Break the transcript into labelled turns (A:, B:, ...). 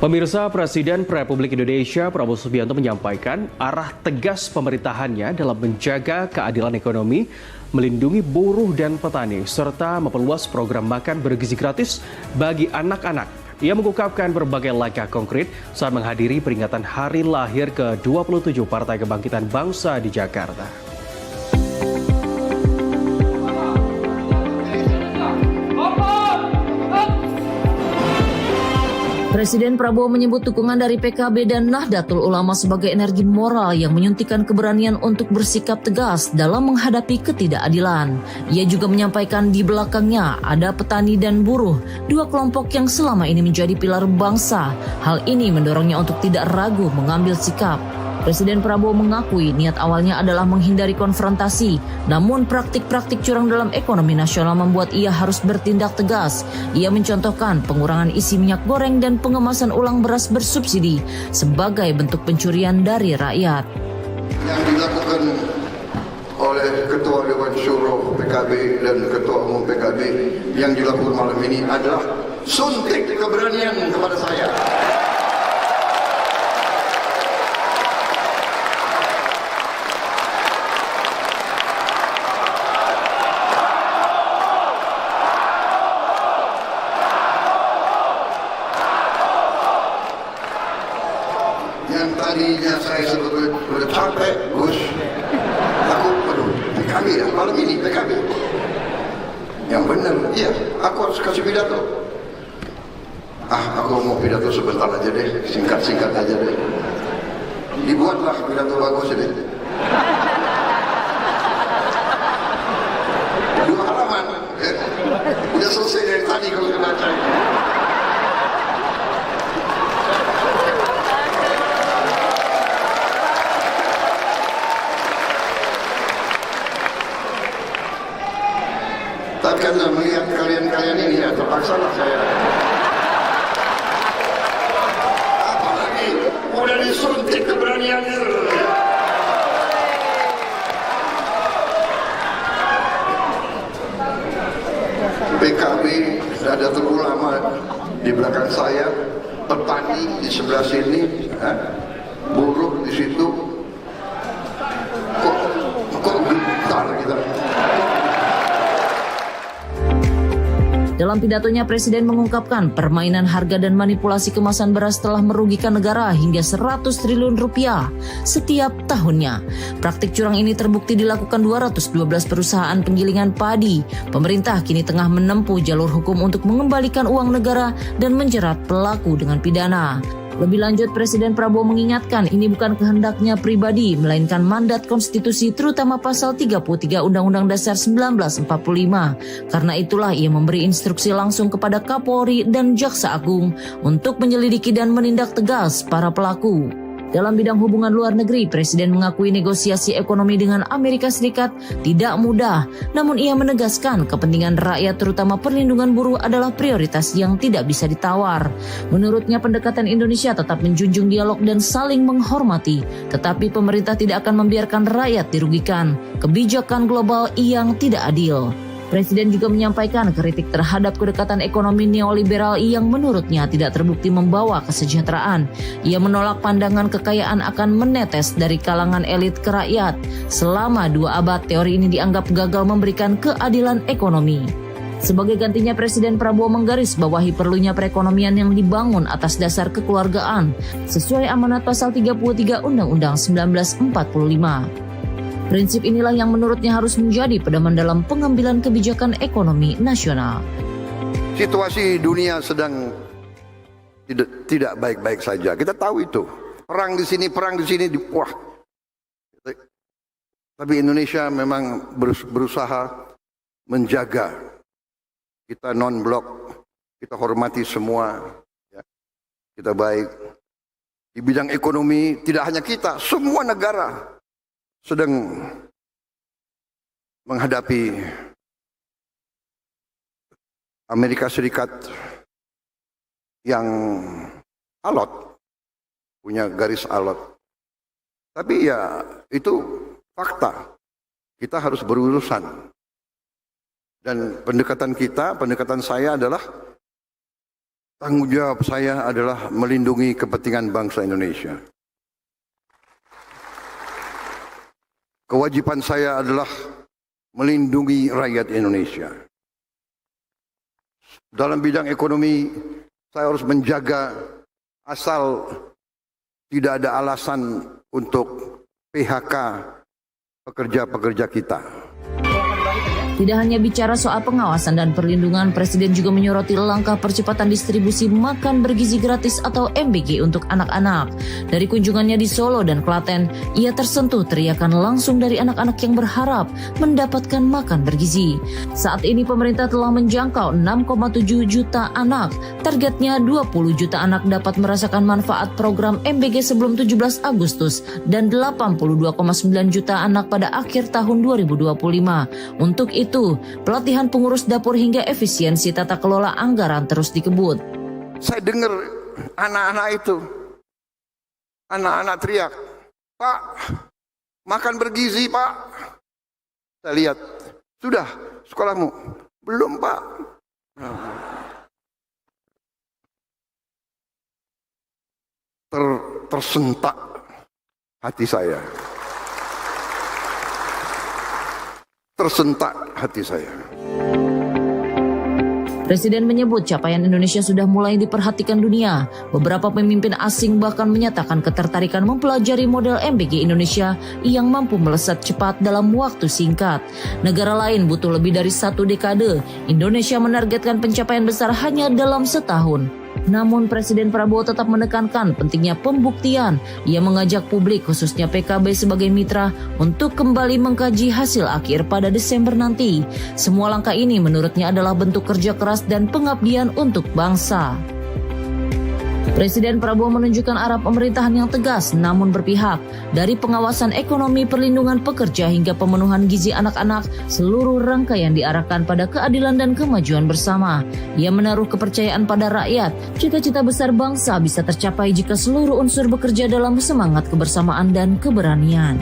A: Pemirsa, Presiden Republik Indonesia Prabowo Subianto menyampaikan arah tegas pemerintahannya dalam menjaga keadilan ekonomi, melindungi buruh dan petani, serta memperluas program makan bergizi gratis bagi anak-anak. Ia mengungkapkan berbagai langkah konkret saat menghadiri peringatan hari lahir ke-27 Partai Kebangkitan Bangsa di Jakarta.
B: Presiden Prabowo menyebut dukungan dari PKB dan Nahdlatul Ulama sebagai energi moral yang menyuntikkan keberanian untuk bersikap tegas dalam menghadapi ketidakadilan. Ia juga menyampaikan di belakangnya ada petani dan buruh, dua kelompok yang selama ini menjadi pilar bangsa. Hal ini mendorongnya untuk tidak ragu mengambil sikap. Presiden Prabowo mengakui niat awalnya adalah menghindari konfrontasi, namun praktik-praktik curang dalam ekonomi nasional membuat ia harus bertindak tegas. Ia mencontohkan pengurangan isi minyak goreng dan pengemasan ulang beras bersubsidi sebagai bentuk pencurian dari rakyat.
C: Yang dilakukan oleh Ketua Dewan Syuro PKB dan Ketua Umum PKB yang dilakukan malam ini adalah suntik keberanian kepada saya. Yang tadinya saya sebetulnya sudah capek, Gus. Aku PKB ya, malam ini PKB. Yang benar, iya, aku harus kasih pidato. Aku mau pidato sebentar aja deh, singkat-singkat aja deh. Dibuatlah pidato bagus deh. 2 halaman, ya. Udah selesai dari tadi kalau dibaca. Tapi karena melihat kalian ini ya terpaksalah saya. Apalagi udah disuntik keberaniannya. PKB Nahdlatul Ulama di belakang saya, petani di sebelah sini, buruh di situ. Kok gentar kita.
B: Dalam pidatonya, Presiden mengungkapkan permainan harga dan manipulasi kemasan beras telah merugikan negara hingga 100 triliun rupiah setiap tahunnya. Praktik curang ini terbukti dilakukan 212 perusahaan penggilingan padi. Pemerintah kini tengah menempuh jalur hukum untuk mengembalikan uang negara dan menjerat pelaku dengan pidana. Lebih lanjut, Presiden Prabowo mengingatkan ini bukan kehendaknya pribadi, melainkan mandat konstitusi terutama pasal 33 Undang-Undang Dasar 1945. Karena itulah ia memberi instruksi langsung kepada Kapolri dan Jaksa Agung untuk menyelidiki dan menindak tegas para pelaku. Dalam bidang hubungan luar negeri, Presiden mengakui negosiasi ekonomi dengan Amerika Serikat tidak mudah, namun ia menegaskan kepentingan rakyat terutama perlindungan buruh adalah prioritas yang tidak bisa ditawar. Menurutnya, pendekatan Indonesia tetap menjunjung dialog dan saling menghormati, tetapi pemerintah tidak akan membiarkan rakyat dirugikan. Kebijakan global yang tidak adil. Presiden juga menyampaikan kritik terhadap kedekatan ekonomi neoliberal yang menurutnya tidak terbukti membawa kesejahteraan. Ia menolak pandangan kekayaan akan menetes dari kalangan elit ke rakyat. Selama 2 abad, teori ini dianggap gagal memberikan keadilan ekonomi. Sebagai gantinya, Presiden Prabowo menggarisbawahi perlunya perekonomian yang dibangun atas dasar kekeluargaan, sesuai amanat pasal 33 Undang-Undang 1945. Prinsip inilah yang menurutnya harus menjadi pedoman dalam pengambilan kebijakan ekonomi nasional.
C: Situasi dunia sedang tidak baik-baik saja. Kita tahu itu. Perang di sini, wah. Tapi Indonesia memang berusaha menjaga. Kita non-blok, kita hormati semua. Ya. Kita baik. Di bidang ekonomi, tidak hanya kita, semua negara sedang menghadapi Amerika Serikat yang alot, punya garis alot. Tapi ya itu fakta, kita harus berurusan. Dan pendekatan saya adalah Tanggung jawab saya adalah melindungi kepentingan bangsa Indonesia. Kewajiban saya adalah melindungi rakyat Indonesia. Dalam bidang ekonomi, saya harus menjaga asal tidak ada alasan untuk PHK pekerja-pekerja kita.
B: Tidak hanya bicara soal pengawasan dan perlindungan, Presiden juga menyoroti langkah percepatan distribusi makan bergizi gratis atau MBG untuk anak-anak. Dari kunjungannya di Solo dan Klaten, ia tersentuh teriakan langsung dari anak-anak yang berharap mendapatkan makan bergizi. Saat ini pemerintah telah menjangkau 6,7 juta anak. Targetnya 20 juta anak dapat merasakan manfaat program MBG sebelum 17 Agustus dan 82,9 juta anak pada akhir tahun 2025. Untuk itu, pelatihan pengurus dapur hingga efisiensi tata kelola anggaran terus dikebut.
C: Saya dengar anak-anak itu, anak-anak teriak, "Pak, makan bergizi, Pak." Saya lihat, "Sudah sekolahmu?" "Belum, Pak." Tersentak hati saya. Tersentak hati saya.
B: Presiden menyebut capaian Indonesia sudah mulai diperhatikan dunia. Beberapa pemimpin asing bahkan menyatakan ketertarikan mempelajari model MBG Indonesia yang mampu melesat cepat dalam waktu singkat. Negara lain butuh lebih dari 1 dekade. Indonesia menargetkan pencapaian besar hanya dalam setahun. Namun Presiden Prabowo tetap menekankan pentingnya pembuktian. Ia mengajak publik khususnya PKB sebagai mitra untuk kembali mengkaji hasil akhir pada Desember nanti. Semua langkah ini menurutnya adalah bentuk kerja keras dan pengabdian untuk bangsa. Presiden Prabowo menunjukkan arah pemerintahan yang tegas namun berpihak. Dari pengawasan ekonomi, perlindungan pekerja hingga pemenuhan gizi anak-anak, seluruh rangkaian diarahkan pada keadilan dan kemajuan bersama. Ia menaruh kepercayaan pada rakyat. Cita-cita besar bangsa bisa tercapai jika seluruh unsur bekerja dalam semangat kebersamaan dan keberanian.